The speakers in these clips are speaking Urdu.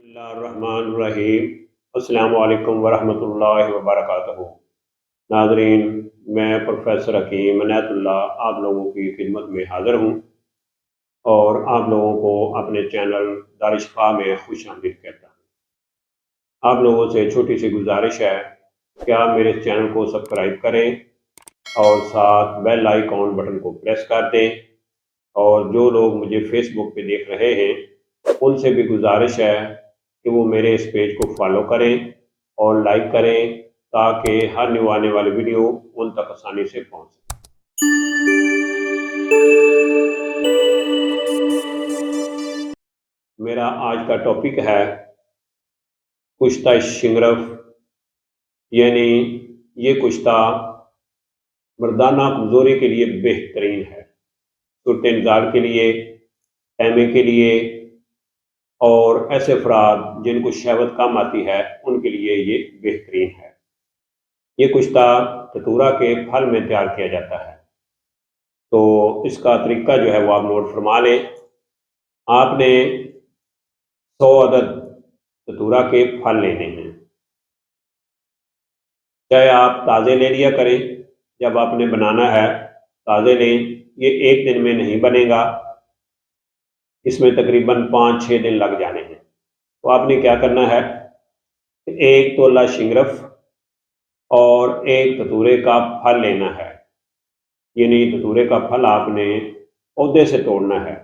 اللہ الرحمن الرحیم۔ السلام علیکم ورحمۃ اللہ وبرکاتہ۔ ناظرین، میں پروفیسر حکیم عنایت اللہ آپ لوگوں کی خدمت میں حاضر ہوں اور آپ لوگوں کو اپنے چینل دارالشفا میں خوش آمدید کہتا ہوں۔ آپ لوگوں سے چھوٹی سی گزارش ہے کہ آپ میرے اس چینل کو سبسکرائب کریں اور ساتھ بیل آئیکن بٹن کو پریس کر دیں، اور جو لوگ مجھے فیس بک پہ دیکھ رہے ہیں ان سے بھی گزارش ہے کہ وہ میرے اس پیج کو فالو کریں اور لائک کریں تاکہ ہر نیو آنے والی ویڈیو ان تک آسانی سے پہنچ سکے۔ میرا آج کا ٹاپک ہے کشتہ شنگرف، یعنی یہ کشتہ مردانہ کمزوری کے لیے بہترین ہے، صورت نزال کے لیے، ایمے کے لیے، اور ایسے افراد جن کو شہوت کم آتی ہے ان کے لیے یہ بہترین ہے۔ یہ کشتہ دھتورا کے پھل میں تیار کیا جاتا ہے، تو اس کا طریقہ جو ہے وہ آپ نوٹ فرما لیں۔ آپ نے 100 عدد دھتورا کے پھل لینے ہیں، چاہے آپ تازے لے لیا کریں، جب آپ نے بنانا ہے تازے لیں، یہ ایک دن میں نہیں بنے گا، اس میں تقریباً 5-6 دن لگ جانے ہیں۔ تو آپ نے کیا کرنا ہے، ایک تولہ شنگرف اور ایک دھتورے کا پھل لینا ہے، یعنی دھتورے کا پھل آپ نے پودے سے توڑنا ہے،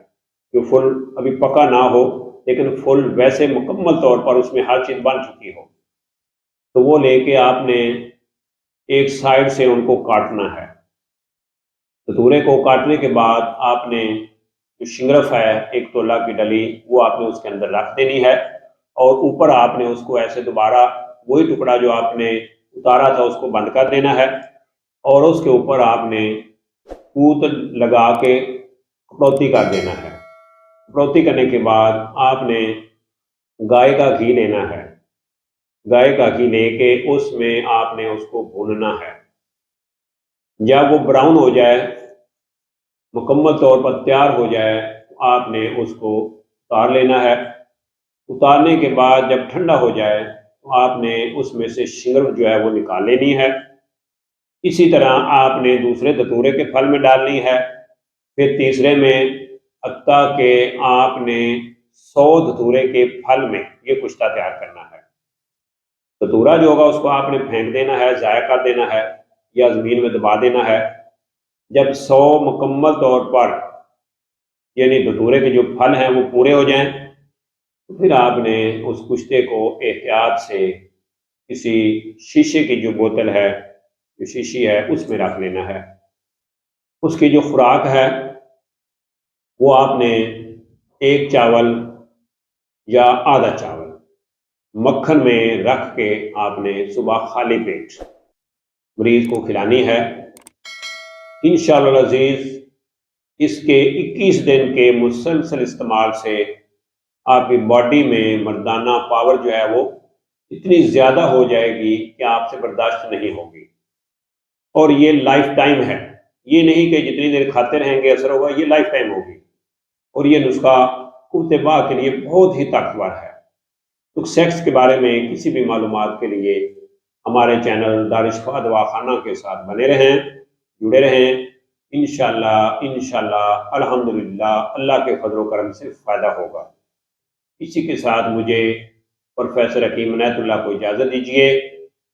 جو پھل ابھی پکا نہ ہو لیکن پھل ویسے مکمل طور پر اس میں ہر چیز بن چکی ہو، تو وہ لے کے آپ نے ایک سائڈ سے ان کو کاٹنا ہے۔ دھتورے کو کاٹنے کے بعد آپ نے جو شنگرف ہے، ایک تولہ کی ڈلی، وہ آپ نے اس کے اندر رکھ دینی ہے، اور اوپر آپ نے اس کو ایسے دوبارہ وہی ٹکڑا جو آپ نے اتارا تھا اس کو بند کر دینا ہے، اور اس کے اوپر آپ نے کوت لگا کے کپڑوتی کر دینا ہے۔ کپڑوتی کرنے کے بعد آپ نے گائے کا گھی لینا ہے، گائے کا گھی لے کے اس میں آپ نے اس کو بھوننا ہے۔ جب وہ براؤن ہو جائے، مکمل طور پر تیار ہو جائے، تو آپ نے اس کو اتار لینا ہے۔ اتارنے کے بعد جب ٹھنڈا ہو جائے تو آپ نے اس میں سے شنگرف جو ہے وہ نکال لینی ہے۔ اسی طرح آپ نے دوسرے دھتورے کے پھل میں ڈالنی ہے، پھر تیسرے میں، حتیٰ کہ آپ نے 100 دھتورے کے پھل میں یہ کشتہ تیار کرنا ہے۔ دھتورا جو ہوگا اس کو آپ نے پھینک دینا ہے، ضائع کر دینا ہے یا زمین میں دبا دینا ہے۔ جب 100 مکمل طور پر یعنی دھتورے کے جو پھل ہیں وہ پورے ہو جائیں، تو پھر آپ نے اس کشتے کو احتیاط سے کسی شیشے کی جو بوتل ہے، جو شیشی ہے، اس میں رکھ لینا ہے۔ اس کی جو خوراک ہے وہ آپ نے 1 چاول یا آدھا چاول مکھن میں رکھ کے آپ نے صبح خالی پیٹ مریض کو کھلانی ہے۔ انشاءاللہ العزیز اس کے 21 دن کے مسلسل استعمال سے آپ کی باڈی میں مردانہ پاور جو ہے وہ اتنی زیادہ ہو جائے گی کہ آپ سے برداشت نہیں ہوگی، اور یہ لائف ٹائم ہے، یہ نہیں کہ جتنی دیر کھاتے رہیں گے اثر ہوگا، یہ لائف ٹائم ہوگی، اور یہ نسخہ قوت باہ کے لیے بہت ہی طاقتور ہے۔ تو سیکس کے بارے میں کسی بھی معلومات کے لیے ہمارے چینل دارالشفا دواخانہ کے ساتھ بنے رہیں، جڑے رہیں۔ انشاءاللہ الحمدللہ اللہ کے فضل و کرم سے فائدہ ہوگا۔ اسی کے ساتھ مجھے پروفیسر حکیم عنایت اللہ کو اجازت دیجیے۔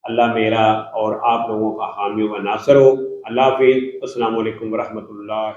اللہ میرا اور آپ لوگوں کا حامی و ناصر ہو۔ اللہ حافظ۔ السلام علیکم ورحمۃ اللہ۔